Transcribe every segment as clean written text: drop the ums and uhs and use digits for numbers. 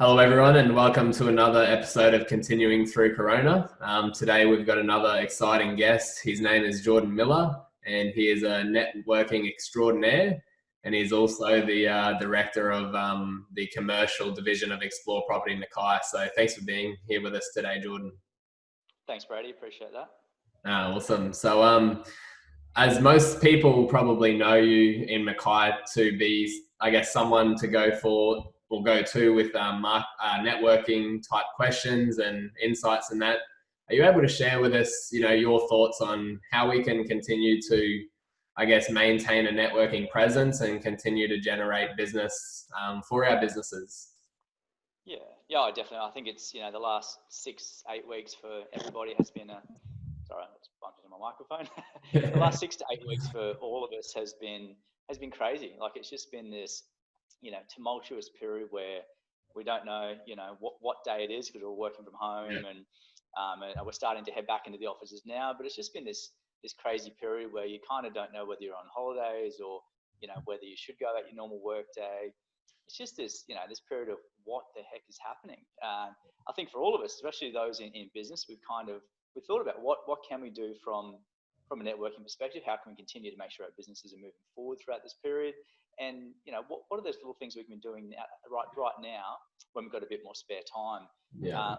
Hello, everyone, and welcome to another episode of Continuing Through Corona. Today, we've got another exciting guest. His name is Jordan Miller, and he is a networking extraordinaire, and he's also the director of the commercial division of Explore Property Nakai. So, thanks for being here with us today, Jordan. Thanks, Brady. Appreciate that. Awesome. So, as most people probably know you in Mackay to be, I guess, someone to go for or go to with networking type questions and insights and that. Are you able to share with us, your thoughts on how we can continue to, I guess, maintain a networking presence and continue to generate business for our businesses? Yeah, I definitely. I think it's the last 6-8 weeks for everybody has been a. Sorry, I just bumped into my microphone. The last 6 to 8 weeks for all of us has been crazy. Like it's just been this, tumultuous period where we don't know, what day it is because we're working from home and we're starting to head back into the offices now. But it's just been this crazy period where you kind of don't know whether you're on holidays or whether you should go at your normal work day. It's just this, this period of what the heck is happening. I think for all of us, especially those in business, we've thought about what can we do from a networking perspective. How can we continue to make sure our businesses are moving forward throughout this period? And what are those little things we can be doing right now when we've got a bit more spare time?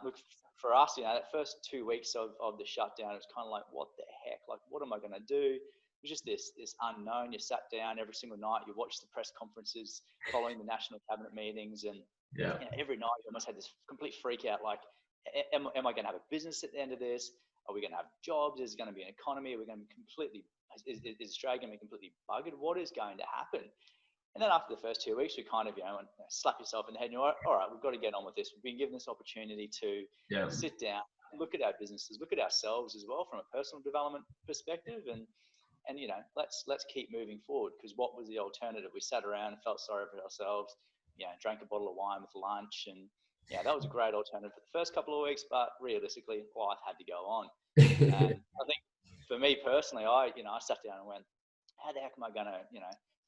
Look, for us, that first 2 weeks of the shutdown, it was kind of like, what the heck? Like, what am I going to do? It was just this unknown. You sat down every single night, you watched the press conferences following the national cabinet meetings, and every night you almost had this complete freak out, like, am I going to have a business at the end of this? Are we going to have jobs? Is it going to be an economy? Are we going to be is Australia going to be completely buggered? What is going to happen? And then after the first 2 weeks, we kind of, slap yourself in the head and you're like, all right, we've got to get on with this. We've been given this opportunity to sit down, look at our businesses, look at ourselves as well from a personal development perspective. And let's keep moving forward, because what was the alternative? We sat around and felt sorry for ourselves, drank a bottle of wine with lunch, and that was a great alternative for the first couple of weeks, but realistically, life had to go on. And I think for me personally, I sat down and went, how the heck am I going to,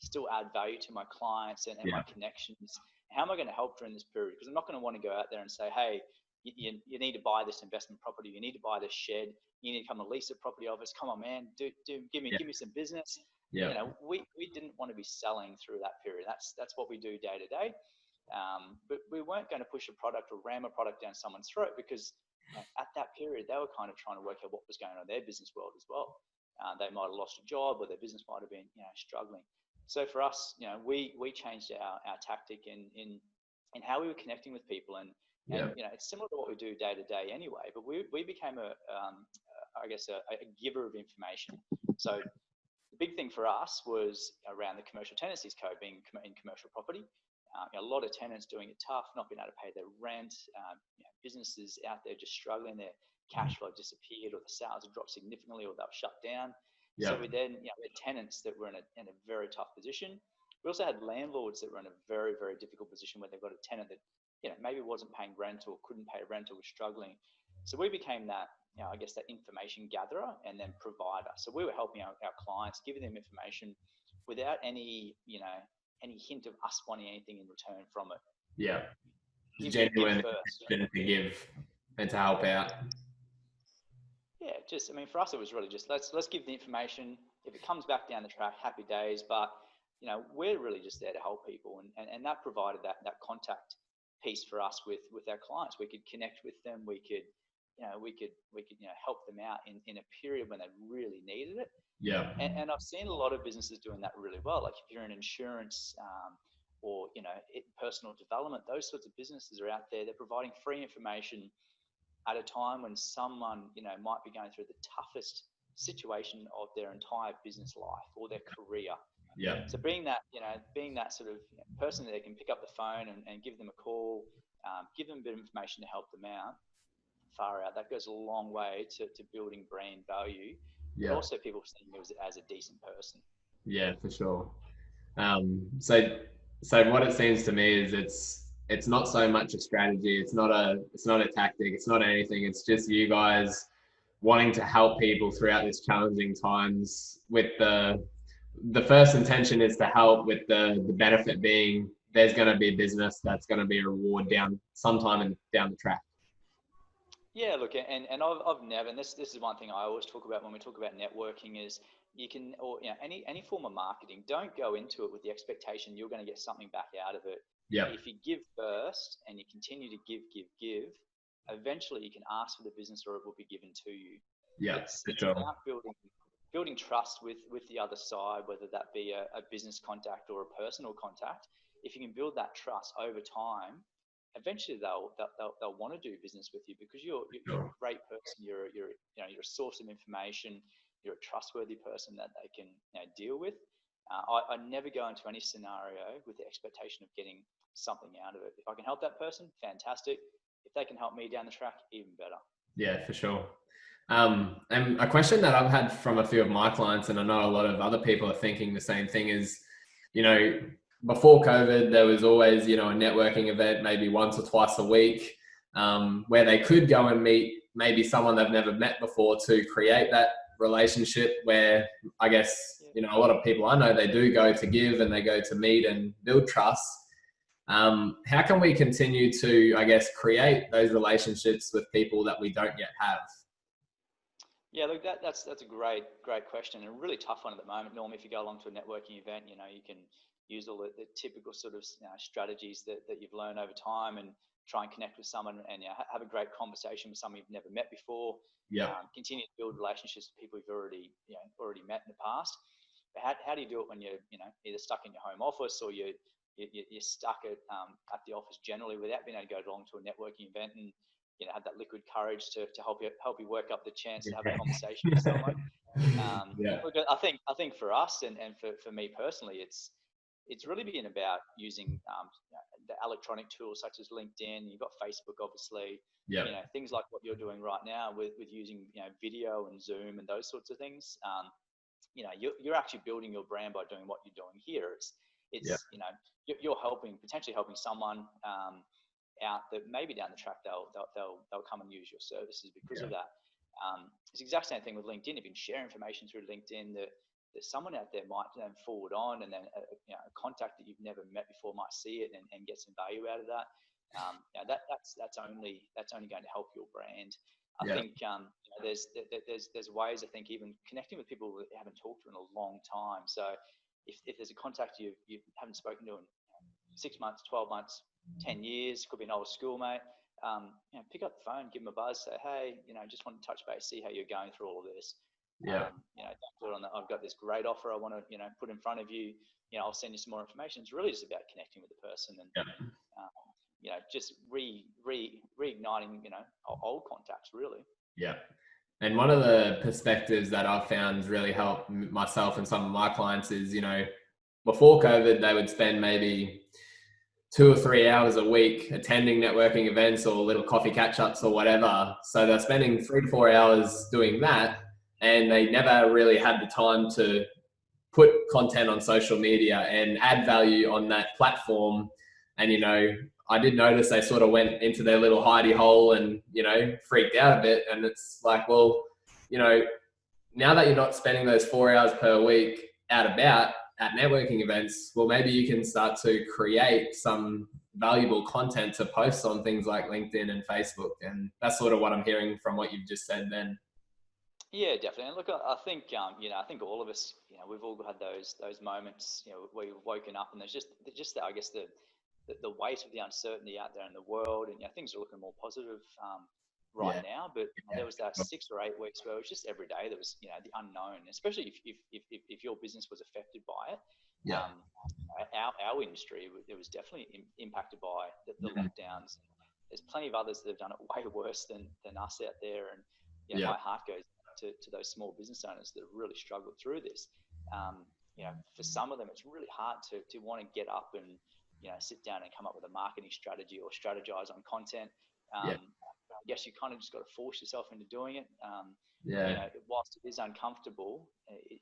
still add value to my clients and my connections? How am I going to help during this period? Because I'm not going to want to go out there and say, hey, you need to buy this investment property. You need to buy this shed. You need to come and lease a property office. Come on, man, give me some business. We didn't want to be selling through that period. That's what we do day to day. But we weren't going to push a product or ram a product down someone's throat, because at that period, they were kind of trying to work out what was going on in their business world as well. They might have lost a job, or their business might have been, struggling. So for us, we changed our tactic in how we were connecting with people, and it's similar to what we do day to day anyway. But we became a giver of information. So the big thing for us was around the commercial tenancies code, being in commercial property. A lot of tenants doing it tough, not being able to pay their rent. Businesses out there just struggling. Their cash flow disappeared, or the sales have dropped significantly, or they were shut down. So we then, we had tenants that were in a very tough position. We also had landlords that were in a very, very difficult position, where they've got a tenant that, maybe wasn't paying rent or couldn't pay rent or was struggling. So we became that, that information gatherer and then provider. So we were helping our clients, giving them information without any hint of us wanting anything in return from it. Yeah. Genuine to give and to help out. Yeah, for us, it was really just let's give the information. If it comes back down the track, happy days. But we're really just there to help people, and that provided that contact piece for us with our clients. We could connect with them. We could help them out in a period when they really needed it. Yeah. And I've seen a lot of businesses doing that really well. Like if you're in insurance or personal development, those sorts of businesses are out there. They're providing free information at a time when someone, might be going through the toughest situation of their entire business life or their career. Yeah. So being that sort of person that can pick up the phone and give them a call, give them a bit of information to help them out, far out, that goes a long way to building brand value. But also people seeing you as a decent person. Yeah, for sure. So what it seems to me is it's not so much a strategy. It's not a tactic. It's not anything. It's just you guys wanting to help people throughout this challenging times. With the first intention is to help, with the benefit being, there's going to be a business that's going to be a reward down sometime and down the track. Yeah, look, and I've never, and this is one thing I always talk about when we talk about networking is you can, or any form of marketing, don't go into it with the expectation you're going to get something back out of it. Yeah. If you give first and you continue to give, eventually you can ask for the business or it will be given to you. Yeah, It's for sure. about building trust with the other side, whether that be a business contact or a personal contact. If you can build that trust over time, eventually they'll want to do business with you because you're a great person. You're a source of information. You're a trustworthy person that they can deal with. I never go into any scenario with the expectation of getting something out of it. If I can help that person, fantastic. If they can help me down the track, even better. Yeah, for sure. And a question that I've had from a few of my clients, and I know a lot of other people are thinking the same thing, is, before COVID, there was always, a networking event, maybe once or twice a week, where they could go and meet maybe someone they've never met before to create that relationship where I guess, a lot of people I know, they do go to give and they go to meet and build trust. How can we continue to, I guess, create those relationships with people that we don't yet have? Yeah, look, that's a great question and a really tough one at the moment. Normally, if you go along to a networking event, you can use all the typical sort of strategies that you've learned over time and try and connect with someone and have a great conversation with someone you've never met before. Yeah. Continue to build relationships with people you've already met in the past. But how do you do it when you're either stuck in your home office or you're stuck at the office generally without being able to go along to a networking event and have that liquid courage to help you work up the chance to have a conversation with someone. Look, I think for us and for me personally, it's really been about using the electronic tools such as LinkedIn. You've got Facebook, obviously. Things like what you're doing right now with using video and Zoom and those sorts of things. You're actually building your brand by doing what you're doing here. You're potentially helping someone out that maybe down the track they'll come and use your services because of that. It's the exact same thing with LinkedIn. If you can share information through LinkedIn that someone out there might then forward on, and then a contact that you've never met before might see it and get some value out of that. That's only going to help your brand. I think there's ways. I think even connecting with people that you haven't talked to in a long time. So if there's a contact you haven't spoken to in 6 months, 12 months, 10 years, could be an old schoolmate, pick up the phone, give them a buzz, say, hey, just want to touch base, see how you're going through all of this. I've got this great offer I want to, put in front of you. I'll send you some more information. It's really just about connecting with the person and, just reigniting, old contacts, really. Yeah. And one of the perspectives that I've found really helped myself and some of my clients is, before COVID, they would spend maybe 2 or 3 hours a week attending networking events or little coffee catch-ups or whatever. So they're spending 3 to 4 hours doing that, and they never really had the time to put content on social media and add value on that platform. And, I did notice they sort of went into their little hidey hole and, freaked out a bit. And it's like, well, now that you're not spending those 4 hours per week out about at networking events, well, maybe you can start to create some valuable content to post on things like LinkedIn and Facebook. And that's sort of what I'm hearing from what you've just said then. Yeah, definitely. And look, I think, I think all of us, we've all had those moments, where you've woken up and there's just I guess the weight of the uncertainty out there in the world, and things are looking more positive right now. But there was that 6 or 8 weeks where it was just every day there was, the unknown, especially if your business was affected by it. Our industry, it was definitely impacted by the lockdowns. There's plenty of others that have done it way worse than us out there, and my heart goes to those small business owners that have really struggled through this. For some of them, it's really hard to want to get up and sit down and come up with a marketing strategy or strategize on content. I guess you kind of just got to force yourself into doing it. Whilst it is uncomfortable,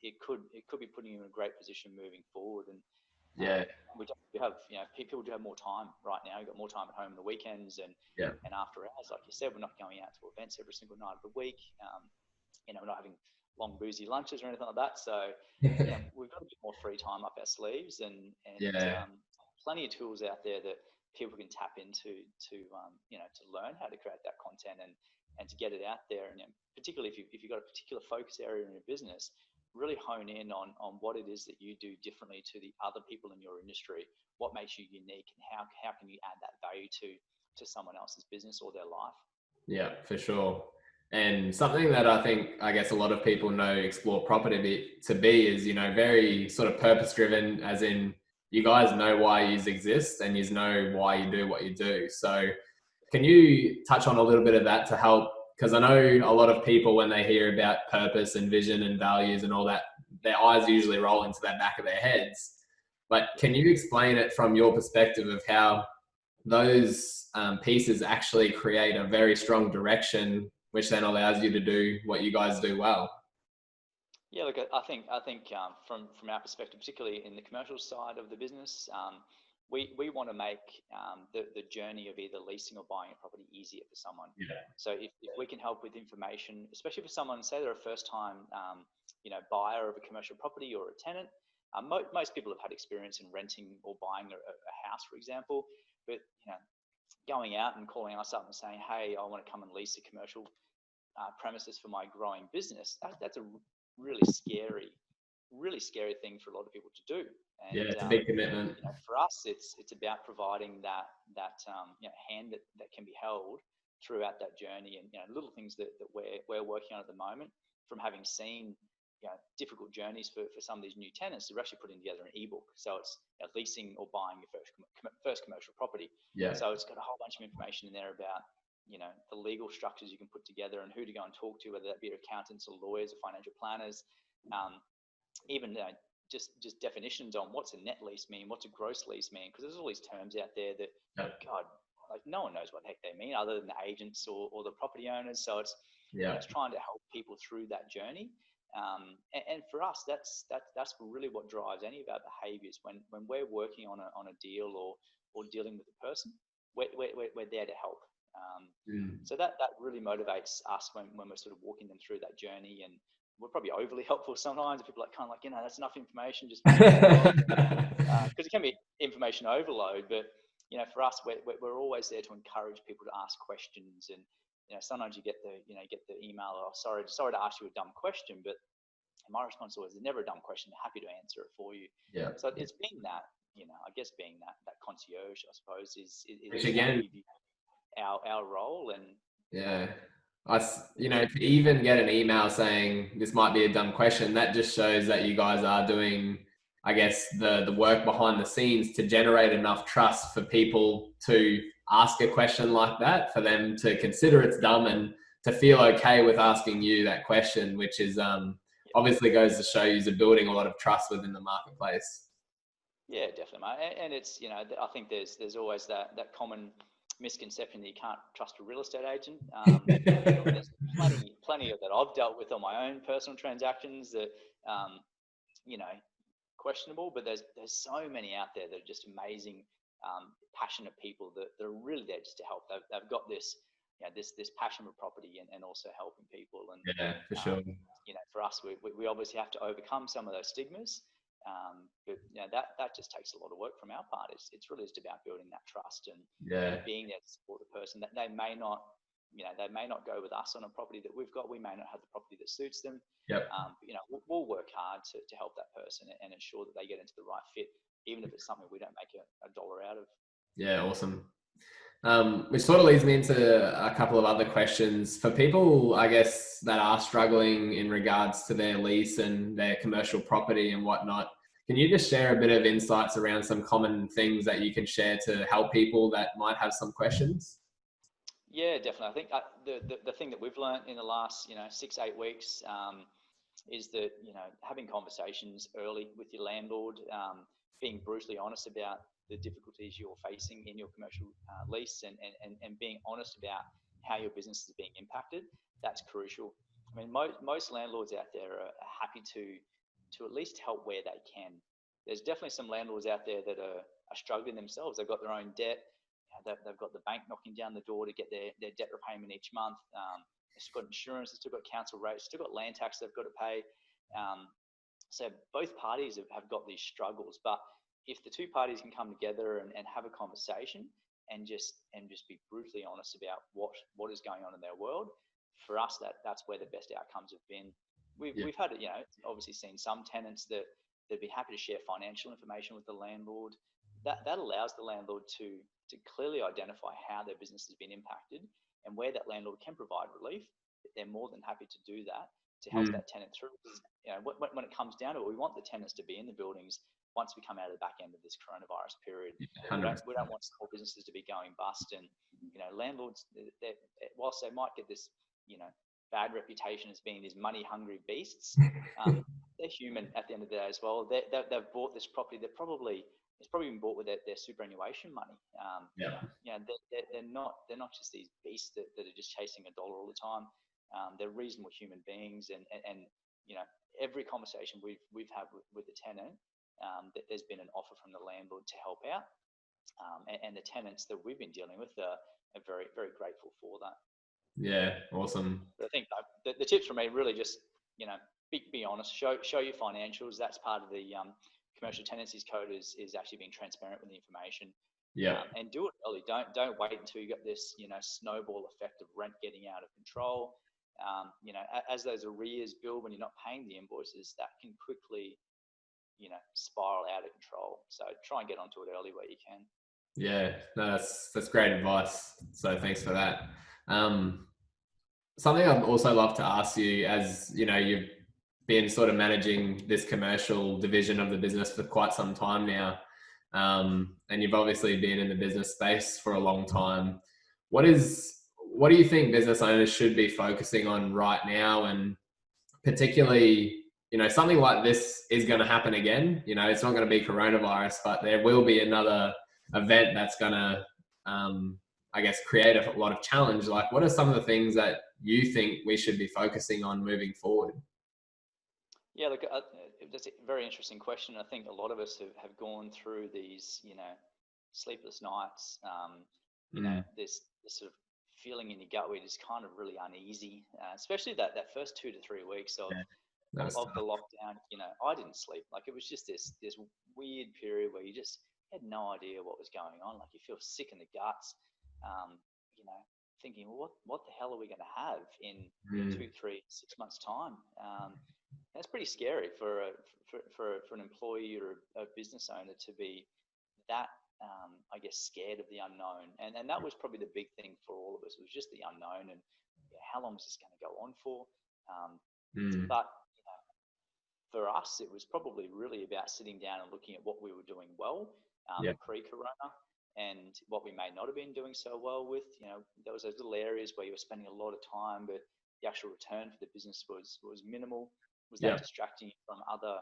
it could be putting you in a great position moving forward. And we have people do have more time right now. You've got more time at home on the weekends and after hours. Like you said, we're not going out to events every single night of the week. We're not having long boozy lunches or anything like that. So we've got a bit more free time up our sleeves and plenty of tools out there that people can tap into to learn how to create that content and to get it out there. And particularly if you've got a particular focus area in your business, really hone in on what it is that you do differently to the other people in your industry. What makes you unique, and how can you add that value to someone else's business or their life? Yeah, for sure. And something that I guess a lot of people know Explore Property to be is, very sort of purpose driven, as in you guys know why you exist and you know why you do what you do. So can you touch on a little bit of that to help? Because I know a lot of people, when they hear about purpose and vision and values and all that, their eyes usually roll into the back of their heads. But can you explain it from your perspective of how those pieces actually create a very strong direction, which then allows you to do what you guys do well? Yeah, look, I think from our perspective, particularly in the commercial side of the business, we want to make the journey of either leasing or buying a property easier for someone. Yeah. So if we can help with information, especially for someone, say they're a first time buyer of a commercial property or a tenant. Most people have had experience in renting or buying a house, for example, but going out and calling us up and saying, hey, I want to come and lease a commercial premises for my growing business, that's a really scary thing for a lot of people to do. And yeah, it's a big commitment. for us, it's about providing that hand that can be held throughout that journey, and little things that we're working on at the moment, from having seen difficult journeys for some of these new tenants. We're actually putting together an ebook, so it's leasing or buying your first commercial property. Yeah. So it's got a whole bunch of information in there about the legal structures you can put together and who to go and talk to, whether that be accountants or lawyers or financial planners, even just definitions on what's a net lease mean, what's a gross lease mean, because there's all these terms out there that God, like no one knows what the heck they mean other than the agents or the property owners. So it's it's trying to help people through that journey. And for us, that's really what drives any of our behaviours. When we're working on a deal or dealing with a person, we're there to help. So that really motivates us when we're sort of walking them through that journey. And we're probably overly helpful sometimes. People are kind of like, that's enough information, just because it can be information overload. But for us, we're always there to encourage people to ask questions. And sometimes you get the email, oh, sorry to ask you a dumb question, but my response always is never a dumb question. Happy to answer it for you. Yeah. So it's being that, I guess being that concierge, I suppose, is which again, our role. And to even get an email saying this might be a dumb question, that just shows that you guys are doing, I guess, the work behind the scenes to generate enough trust for people to ask a question like that, for them to consider it's dumb and to feel okay with asking you that question, which is obviously goes to show you're building a lot of trust within the marketplace. Yeah, definitely, mate. And it's I think there's always that common misconception that you can't trust a real estate agent. There's plenty of that I've dealt with on my own personal transactions that questionable, but there's so many out there that are just amazing, passionate people that are really there just to help. They've got this this passion for property and also helping people. And for sure. For us, we obviously have to overcome some of those stigmas. But that just takes a lot of work from our part. It's really just about building that trust and being there to support the person. That they may not go with us on a property that we've got. We may not have the property that suits them. Yep. But we'll work hard to help that person and ensure that they get into the right fit, even if it's something we don't make a dollar out of. Yeah, awesome. Which sort of leads me into a couple of other questions for people, I guess, that are struggling in regards to their lease and their commercial property and whatnot. Can you just share a bit of insights around some common things that you can share to help people that might have some questions? Yeah, definitely. I think the thing that we've learned in the last 6-8 weeks is that having conversations early with your landlord, being brutally honest about the difficulties you're facing in your commercial lease, and being honest about how your business is being impacted, that's crucial. I mean, most landlords out there are happy to at least help where they can. There's definitely some landlords out there that are struggling themselves. They've got their own debt. They've got the bank knocking down the door to get their debt repayment each month. They've still got insurance, they've still got council rates, still got land tax they've got to pay. So both parties have got these struggles, but if the two parties can come together and have a conversation and just be brutally honest about what is going on in their world, for us that's where the best outcomes have been. We've had, obviously seen some tenants that they'd be happy to share financial information with the landlord. That allows the landlord to clearly identify how their business has been impacted, and where that landlord can provide relief, they're more than happy to do that to help that tenant through. When it comes down to it, we want the tenants to be in the buildings once we come out of the back end of this coronavirus period. We don't want small businesses to be going bust. And landlords, whilst they might get this bad reputation as being these money hungry beasts, they're human at the end of the day as well. They've bought this property. It's probably been bought with their superannuation money. They're not just these beasts that are just chasing a dollar all the time. They're reasonable human beings, and every conversation we've had with the tenant, that there's been an offer from the landlord to help out, and the tenants that we've been dealing with are very, very grateful for that. Yeah, awesome. But I think the tips for me really just be honest, show your financials. That's part of the commercial tenancies code is actually being transparent with the information. And do it early. Don't wait until you got this snowball effect of rent getting out of control. As those arrears build when you're not paying the invoices, that can quickly spiral out of control. So try and get onto it early where you can. Yeah, no, that's great advice. So thanks for that. Something I'd also love to ask you, as you've been sort of managing this commercial division of the business for quite some time now, and you've obviously been in the business space for a long time. What do you think business owners should be focusing on right now? And particularly, something like this is going to happen again. It's not going to be coronavirus, but there will be another event that's going to, I guess, create a lot of challenge. Like, what are some of the things that you think we should be focusing on moving forward? Yeah, look, that's a very interesting question. I think a lot of us have gone through these, sleepless nights. This sort of feeling in your gut where you're just kind of really uneasy, especially that first 2 to 3 weeks of the lockdown. I didn't sleep. Like, it was just this weird period where you just had no idea what was going on. Like, you feel sick in the guts, thinking, well, what the hell are we going to have in 2, 3, 6 months time? That's pretty scary for an employee or a business owner to be that, I guess, scared of the unknown. And that was probably the big thing for all of us. It was just the unknown, and how long is this going to go on for? But for us, it was probably really about sitting down and looking at what we were doing well pre-corona, and what we may not have been doing so well with. There was those little areas where you were spending a lot of time, but the actual return for the business was minimal. Was that distracting you from other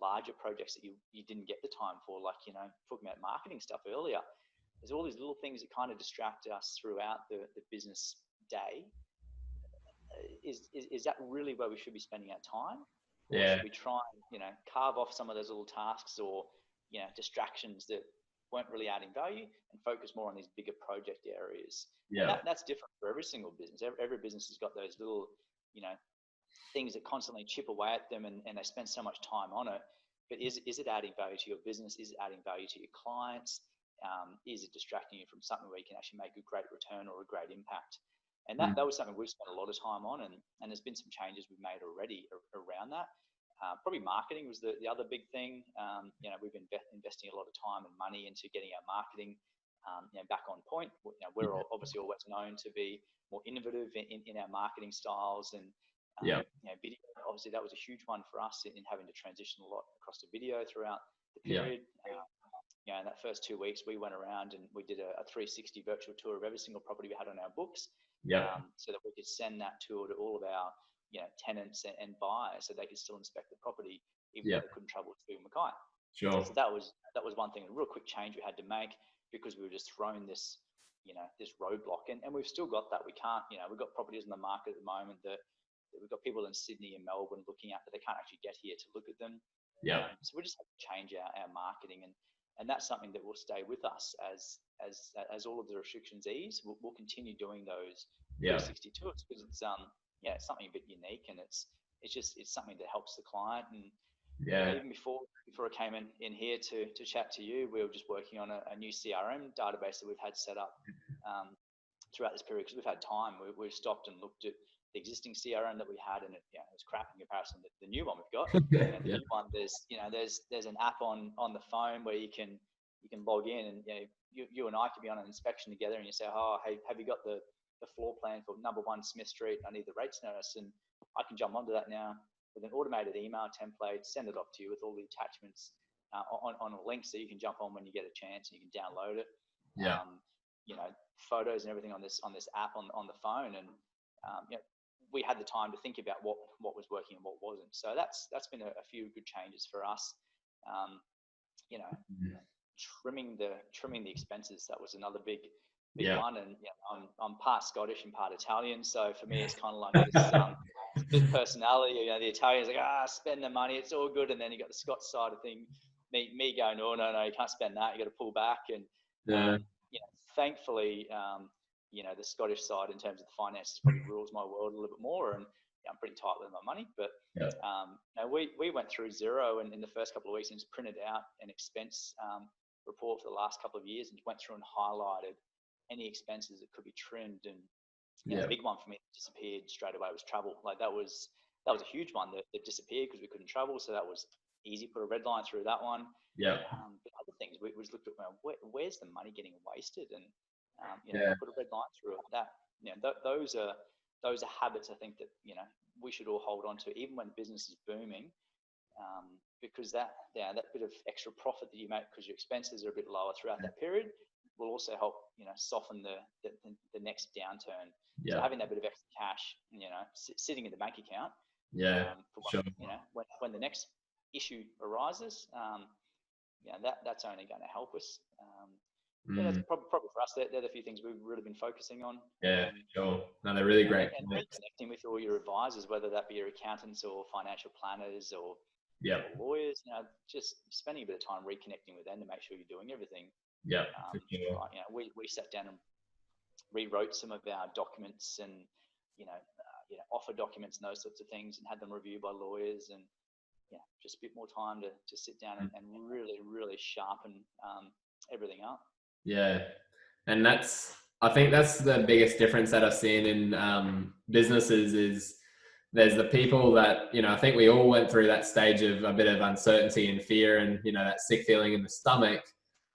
larger projects that you didn't get the time for? Like, talking about marketing stuff earlier, there's all these little things that kind of distract us throughout the business day. Is that really where we should be spending our time? Or should we try and carve off some of those little tasks or distractions that weren't really adding value, and focus more on these bigger project areas? That's different for every single business. Every business has got those little things that constantly chip away at them, and they spend so much time on it. But is it adding value to your business? Is it adding value to your clients? Is it distracting you from something where you can actually make a great return or a great impact? And that was something we've spent a lot of time on, and there's been some changes we've made already around that. Probably marketing was the other big thing. We've been investing a lot of time and money into getting our marketing back on point. We're obviously always known to be more innovative in our marketing styles, and video. Obviously, that was a huge one for us in having to transition a lot across to video throughout the period. In that first 2 weeks, we went around and we did a 360 virtual tour of every single property we had on our books, so that we could send that tour to all of our tenants and buyers, so they could still inspect the property even though they couldn't travel to Mackay. Sure. So that was one thing, a real quick change we had to make, because we were just thrown this this roadblock, and we've still got that. We can't, we've got properties in the market at the moment that we've got people in Sydney and Melbourne looking at, but they can't actually get here to look at them. So we just have to change our marketing, and that's something that will stay with us as all of the restrictions ease. We'll continue doing those 360 tours, because it's something a bit unique, and it's something that helps the client. And Yeah. Even before I came in here to chat to you, we were just working on a new CRM database that we've had set up throughout this period because we've had time. We've stopped and looked at the existing CRM that we had, and it was crap in comparison to the new one we've got. And the new one, there's an app on the phone where you can log in, and you and I could be on an inspection together, and you say, oh, hey, have you got the floor plan for number 1 Smith Street? I need the rates notice, and I can jump onto that now with an automated email template, send it off to you with all the attachments on a link, so you can jump on when you get a chance and you can download it. Yeah. Photos and everything on this app on the phone, and we had the time to think about what was working and what wasn't. So that's been a few good changes for us. Trimming the expenses, that was another big one. And I'm part Scottish and part Italian, so for me it's kind of like this personality. The Italians like, spend the money, it's all good, and then you got the Scots side of thing, me going, oh no, you can't spend that, you got to pull back. And thankfully, the Scottish side in terms of the finances probably rules my world a little bit more, and I'm pretty tight with my money. But we went through zero, and in the first couple of weeks, and just printed out an expense report for the last couple of years, and went through and highlighted any expenses that could be trimmed. And the big one for me that disappeared straight away was travel. Like that was a huge one that disappeared because we couldn't travel, so that was easy. Put a red line through that one. But other things, we just looked at where's the money getting wasted, and put a red line through it. That those are habits I think that we should all hold on to, even when business is booming, because that bit of extra profit that you make because your expenses are a bit lower throughout that period will also help soften the next downturn. So having that bit of extra cash, sitting in the bank account, Sure. When the next issue arises, that's only going to help us. That's probably for us. They're the few things we've really been focusing on. Sure. No, they're really great. And reconnecting with all your advisors, whether that be your accountants or financial planners or lawyers, just spending a bit of time reconnecting with them to make sure you're doing everything. For sure. We sat down and rewrote some of our documents and offer documents and those sorts of things, and had them reviewed by lawyers, and just a bit more time to sit down and really sharpen everything up. And I think that's the biggest difference that I've seen in businesses is there's the people that, I think we all went through that stage of a bit of uncertainty and fear and, that sick feeling in the stomach.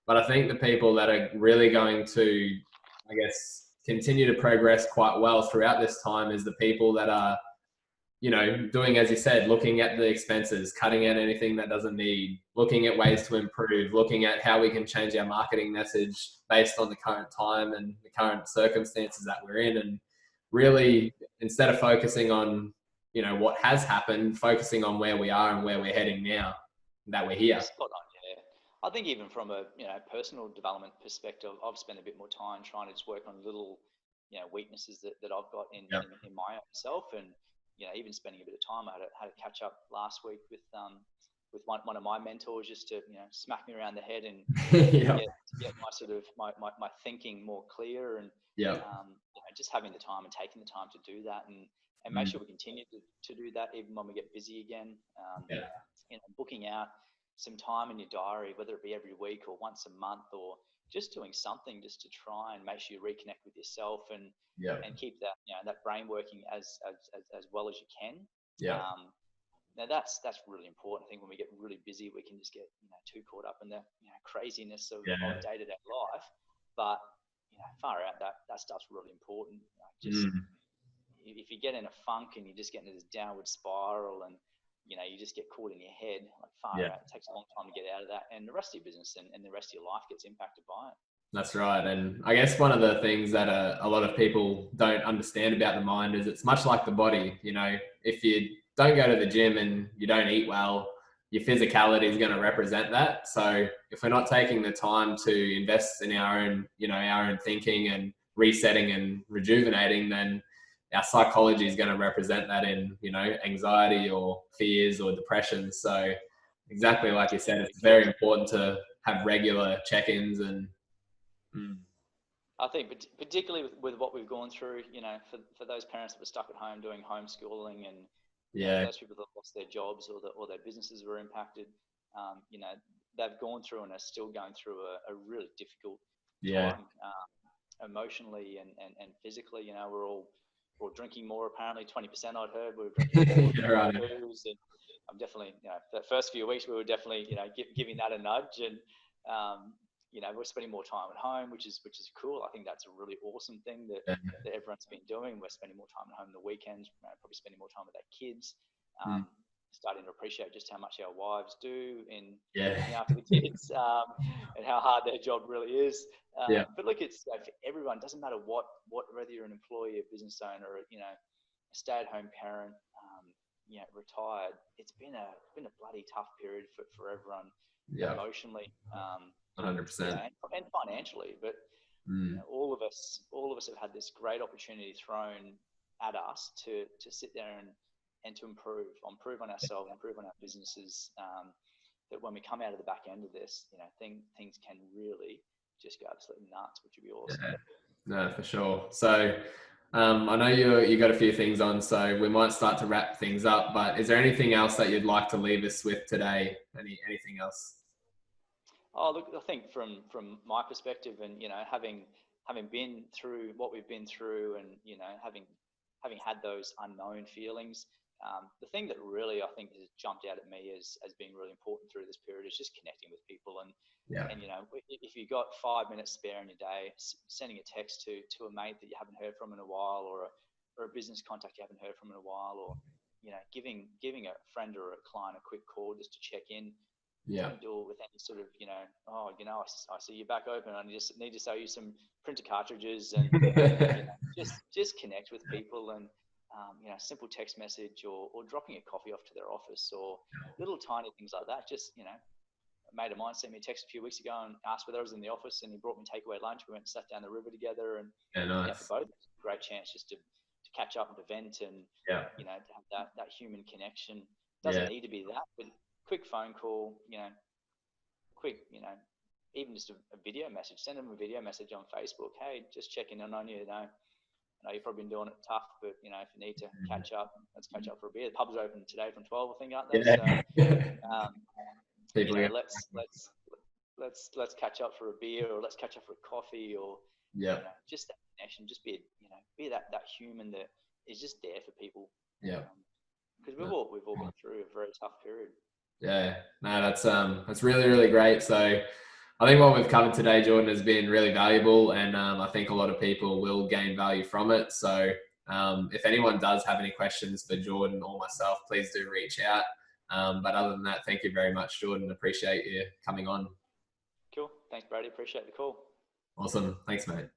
But I think the people that are really going to, I guess, continue to progress quite well throughout this time is the people that are, doing, as you said, looking at the expenses, cutting out anything that doesn't need, looking at ways to improve, looking at how we can change our marketing message based on the current time and the current circumstances that we're in. And really, instead of focusing on, what has happened, focusing on where we are and where we're heading now, that we're here. Spot on, yeah. I think even from a personal development perspective, I've spent a bit more time trying to just work on little weaknesses that I've got in my own self, and even spending a bit of time. I had a catch up last week with one of my mentors, just to smack me around the head and get my sort of my thinking more clear, and just having the time and taking the time to do that, and make sure we continue to do that even when we get busy again. Booking out some time in your diary, whether it be every week or once a month, or just doing something just to try and make sure you reconnect with yourself and keep that that brain working as well as you can. Now that's really important. I think when we get really busy, we can just get too caught up in the craziness of day-to-day life. But far out, that stuff's really important. If you get in a funk and you just get into this downward spiral, and you just get caught in your head, like far out, it takes a long time to get out of that, and the rest of your business and the rest of your life gets impacted by it. That's right. And I guess one of the things that a lot of people don't understand about the mind is it's much like the body. If you don't go to the gym and you don't eat well, your physicality is going to represent that. So if we're not taking the time to invest in our own, our own thinking and resetting and rejuvenating, then our psychology is going to represent that in, anxiety or fears or depression. So exactly like you said, it's very important to have regular check-ins. And I think particularly with what we've gone through, for those parents that were stuck at home doing homeschooling and Yeah. those people that lost their jobs or their businesses were impacted, you know, they've gone through and are still going through a really difficult Yeah. time, emotionally and physically. You know, we're all drinking more. Apparently, 20% I'd heard we were drinking more Yeah, right. booze, and I'm definitely, you know, the first few weeks we were definitely, you know, giving that a nudge, and you know, we're spending more time at home, which is cool. I think that's a really awesome thing that Yeah. everyone's been doing. We're spending more time at home on the weekends, you know, probably spending more time with our kids. Mm. Starting to appreciate just how much our wives do in Yeah. looking after the kids, and how hard their job really is. Yeah. But look, it's, you know, for everyone. Doesn't matter what whether you're an employee, a business owner, or, you know, a stay-at-home parent, you know, retired. It's been a bloody tough period for everyone, Yeah. emotionally, you 100%. know, and financially. But you Mm. know, all of us have had this great opportunity thrown at us to sit there and to improve on ourselves, improve on our businesses. That when we come out of the back end of this, you know, things can really just go absolutely nuts, which would be awesome. Yeah. No, for sure. So, I know you got a few things on, so we might start to wrap things up. But is there anything else that you'd like to leave us with today? Anything else? Oh, look, I think from my perspective, and, you know, having been through what we've been through, and, you know, having had those unknown feelings, the thing that really I think has jumped out at me as being really important through this period is just connecting with people. Yeah. And, you know, if you got 5 minutes spare in your day, sending a text to a mate that you haven't heard from in a while, or a business contact you haven't heard from in a while, or, you know, giving a friend or a client a quick call just to check in. Yeah. Don't do it with any sort of, you know, oh, you know, I see you're back open. I just need to sell you some printer cartridges, and, you know, just connect with people, and, you know, simple text message, or dropping a coffee off to their office, or little tiny things like that. Just, you know, a mate of mine sent me a text a few weeks ago and asked whether I was in the office, and he brought me takeaway lunch. We went and sat down the river together, and, Yeah. you know, Nice. for both, great chance just to catch up and to vent, and, Yeah. you know, to have that human connection. Doesn't Yeah. need to be that, but quick phone call, you know, quick, you know, even just a video message. Send them a video message on Facebook. Hey, just checking in on you. You know, I know you've probably been doing it tough, but, you know, if you need to catch up, let's catch up for a beer. The pubs are open today from 12, I think, aren't they? So, Yeah. you People know, get. let's catch up for a beer, or let's catch up for a coffee, or, Yeah. you know, just that connection. Just be, you know, be that human that is just there for people. Yeah. Because we've all been through a very tough period. Yeah. No, that's really, really great. So, I think what we've covered today, Jordan, has been really valuable, and I think a lot of people will gain value from it. So, if anyone does have any questions for Jordan or myself, please do reach out. But other than that, thank you very much, Jordan. Appreciate you coming on. Cool. Thanks, Brady. Appreciate the call. Awesome. Thanks, mate.